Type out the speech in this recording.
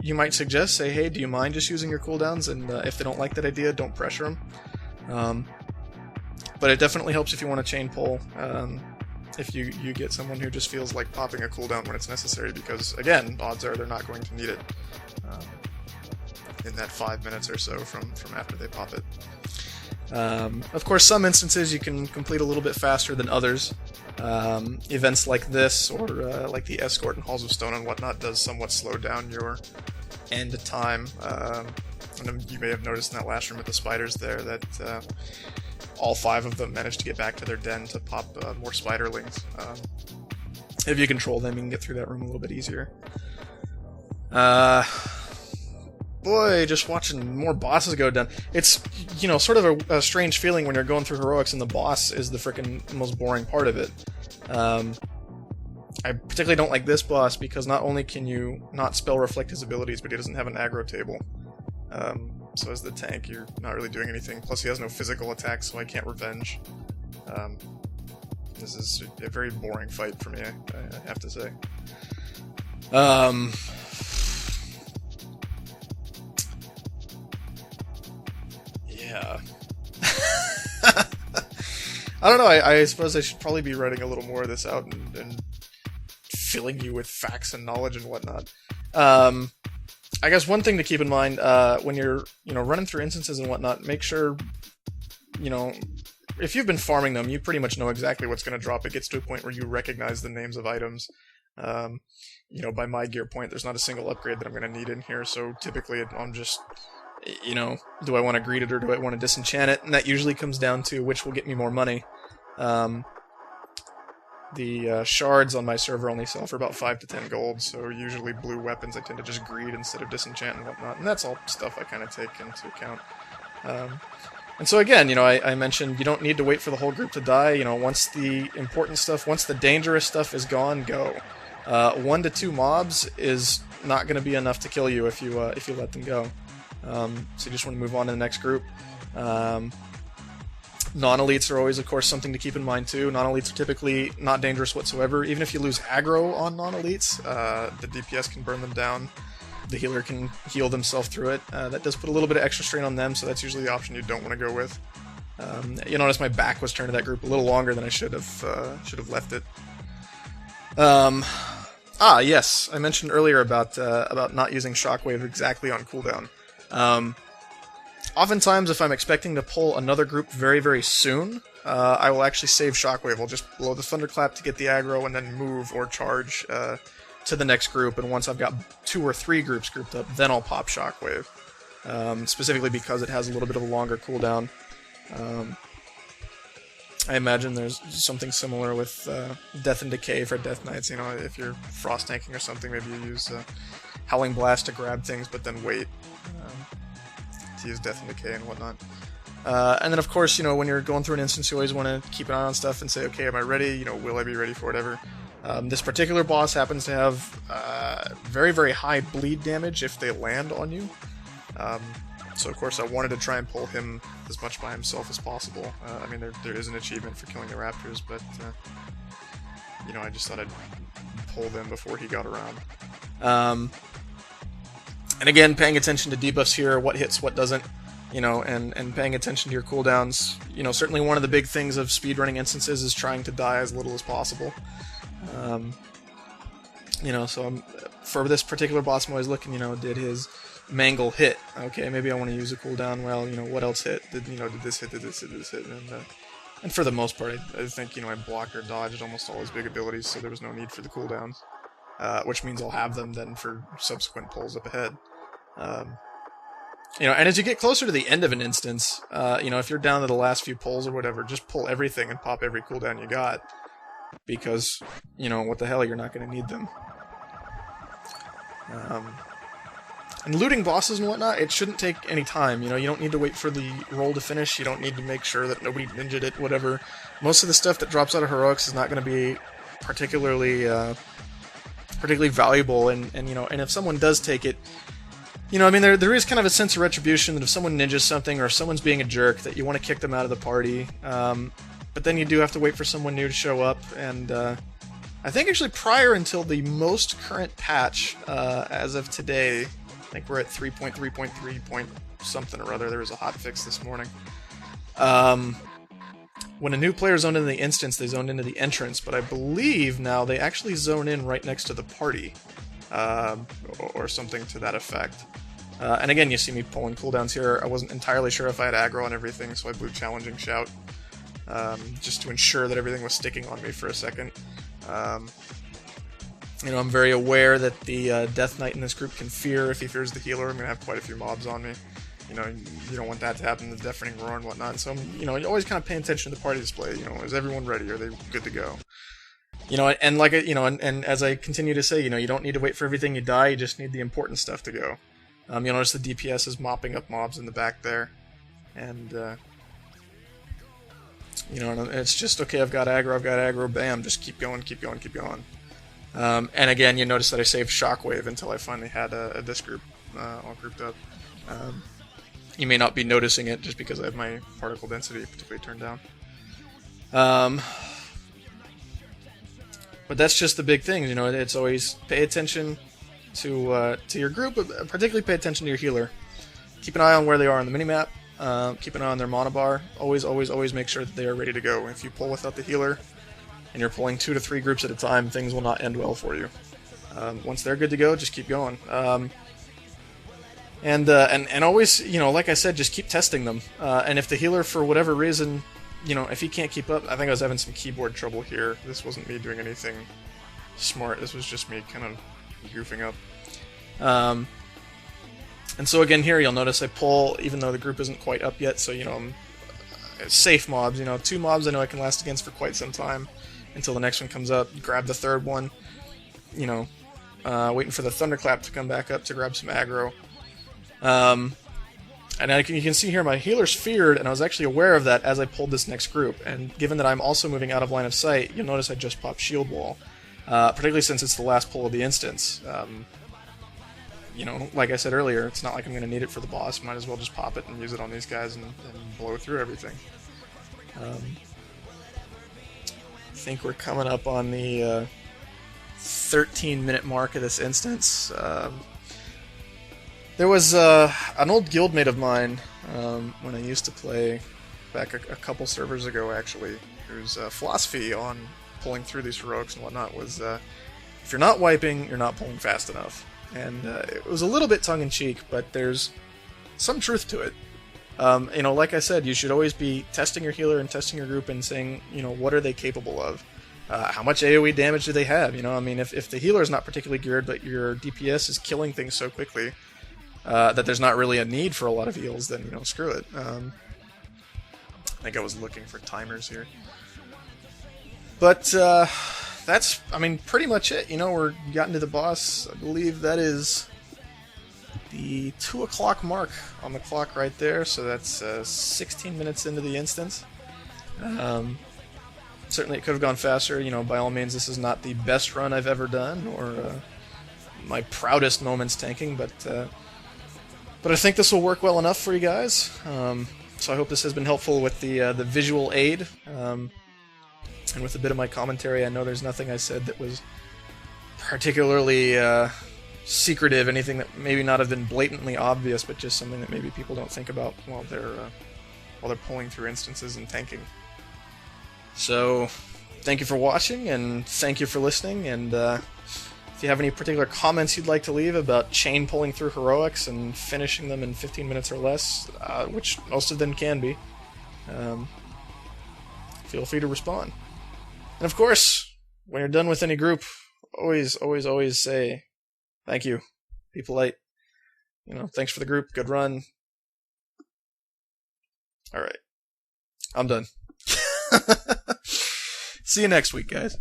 you might suggest, say, hey, do you mind just using your cooldowns? And if they don't like that idea, don't pressure them. But it definitely helps if you want to chain pull. If you get someone who just feels like popping a cooldown when it's necessary, because again, odds are they're not going to need it in that 5 minutes or so from after they pop it. Of course, some instances you can complete a little bit faster than others. Events like this, or like the Escort and Halls of Stone and whatnot, does somewhat slow down your end time. And you may have noticed in that last room with the spiders there that all 5 of them managed to get back to their den to pop more spiderlings. If you control them, you can get through that room a little bit easier. Boy, just watching more bosses go down. It's, you know, sort of a strange feeling when you're going through heroics and the boss is the frickin' most boring part of it. I particularly don't like this boss because not only can you not spell reflect his abilities, but he doesn't have an aggro table. So as the tank, you're not really doing anything. Plus he has no physical attacks, so I can't revenge. This is a very boring fight for me, I have to say. Yeah. I don't know, I suppose I should probably be writing a little more of this out and filling you with facts and knowledge and whatnot. I guess one thing to keep in mind when you're, running through instances and whatnot, make sure, if you've been farming them, you pretty much know exactly what's going to drop. It gets to a point where you recognize the names of items. By my gear point, there's not a single upgrade that I'm going to need in here, so typically I'm just, do I want to greet it or do I want to disenchant it? And that usually comes down to which will get me more money. The shards on my server only sell for about 5 to 10 gold, so usually blue weapons I tend to just greed instead of disenchant and whatnot, and that's all stuff I kind of take into account. And so again, I mentioned you don't need to wait for the whole group to die. Once the important stuff, once the dangerous stuff is gone, go. 1 to 2 mobs is not going to be enough to kill you if you let them go. So you just want to move on to the next group. Non-elites are always, of course, something to keep in mind too. Non-elites are typically not dangerous whatsoever. Even if you lose aggro on non-elites, the DPS can burn them down. The healer can heal themselves through it. That does put a little bit of extra strain on them, so that's usually the option you don't want to go with. You notice my back was turned to that group a little longer than I should have left it. Yes, I mentioned earlier about not using Shockwave exactly on cooldown. Oftentimes, if I'm expecting to pull another group very, very soon, I will actually save Shockwave. I'll just blow the Thunderclap to get the aggro and then move or charge to the next group, and once I've got 2 or 3 groups grouped up, then I'll pop Shockwave. Specifically because it has a little bit of a longer cooldown. I imagine there's something similar with Death and Decay for Death Knights. If you're frost tanking or something, maybe you use Howling Blast to grab things, but then wait to use Death and Decay and whatnot. And then, of course, when you're going through an instance, you always want to keep an eye on stuff and say, okay, am I ready? Will I be ready for whatever? This particular boss happens to have very, very high bleed damage if they land on you. So, of course, I wanted to try and pull him as much by himself as possible. There is an achievement for killing the raptors, but, I just thought I'd pull them before he got around. And again, paying attention to debuffs here, what hits, what doesn't, and paying attention to your cooldowns. Certainly one of the big things of speedrunning instances is trying to die as little as possible. So for this particular boss, I'm always looking, did his mangle hit? Okay, maybe I want to use a cooldown. Well, what else hit? Did this hit? Did this hit? Did this hit? And for the most part, I think, I blocked or dodged almost all his big abilities, so there was no need for the cooldowns. Which means I'll have them then for subsequent pulls up ahead. And as you get closer to the end of an instance, if you're down to the last few pulls or whatever, just pull everything and pop every cooldown you got. Because, what the hell, you're not going to need them. And looting bosses and whatnot, it shouldn't take any time. You don't need to wait for the roll to finish. You don't need to make sure that nobody ninja'd it, whatever. Most of the stuff that drops out of heroics is not going to be particularly valuable, and if someone does take it, there is kind of a sense of retribution that if someone ninjas something or if someone's being a jerk, that you want to kick them out of the party. But then you do have to wait for someone new to show up, and I think actually prior until the most current patch, as of today, think we're at 3.3.3 point something or other. There was a hot fix this morning. When a new player zoned into the instance, they zoned into the entrance, but I believe now they actually zone in right next to the party, or something to that effect. And again, you see me pulling cooldowns here. I wasn't entirely sure if I had aggro on everything, so I blew Challenging Shout, just to ensure that everything was sticking on me for a second. I'm very aware that the Death Knight in this group can fear. If he fears the healer, I'm going to have quite a few mobs on me. You don't want that to happen, the deafening roar and whatnot. So, you always kind of pay attention to the party display. Is everyone ready? Are they good to go? And like, and as I continue to say, you don't need to wait for everything you die. You just need the important stuff to go. You'll notice the DPS is mopping up mobs in the back there. And, it's just, okay, I've got aggro, bam, just keep going. And again, you notice that I saved Shockwave until I finally had this group all grouped up. You may not be noticing it just because I have my particle density particularly turned down. But that's just the big thing, it's always pay attention to your group, but particularly pay attention to your healer. Keep an eye on where they are on the minimap. Keep an eye on their mana bar. Always make sure that they are ready to go. If you pull without the healer, and you're pulling 2 to 3 groups at a time, things will not end well for you. Once they're good to go, just keep going. And always, like I said, just keep testing them. And if the healer, for whatever reason, if he can't keep up, I think I was having some keyboard trouble here. This wasn't me doing anything smart. This was just me kind of goofing up. And so again here, you'll notice I pull, even though the group isn't quite up yet, so, I'm safe mobs. 2 mobs I know I can last against for quite some time until the next one comes up. Grab the third one, waiting for the Thunderclap to come back up to grab some aggro. And you can see here my healer's feared, and I was actually aware of that as I pulled this next group. And given that I'm also moving out of line of sight, you'll notice I just popped Shield Wall, particularly since it's the last pull of the instance. Like I said earlier, it's not like I'm going to need it for the boss. Might as well just pop it and use it on these guys and blow through everything. I think we're coming up on the 13-minute mark of this instance. There was an old guildmate of mine when I used to play back a couple servers ago, actually, whose philosophy on pulling through these heroics and whatnot was, if you're not wiping, you're not pulling fast enough. And it was a little bit tongue-in-cheek, but there's some truth to it. Like I said, you should always be testing your healer and testing your group and saying, what are they capable of? How much AoE damage do they have? If the healer is not particularly geared, but your DPS is killing things so quickly that there's not really a need for a lot of heals, then, screw it. I think I was looking for timers here. But, that's, pretty much it. We're gotten to the boss. I believe that is the 2 o'clock mark on the clock right there, so that's 16 minutes into the instance. Certainly it could have gone faster. By all means, this is not the best run I've ever done, or my proudest moments tanking, but I think this will work well enough for you guys. So I hope this has been helpful with the visual aid, and with a bit of my commentary. I know there's nothing I said that was particularly secretive, anything that maybe not have been blatantly obvious, but just something that maybe people don't think about while they're pulling through instances and tanking. So, thank you for watching, and thank you for listening, and if you have any particular comments you'd like to leave about chain pulling through heroics and finishing them in 15 minutes or less, which most of them can be, feel free to respond. And of course, when you're done with any group, always say thank you. Be polite. Thanks for the group. Good run. Alright. I'm done. See you next week, guys.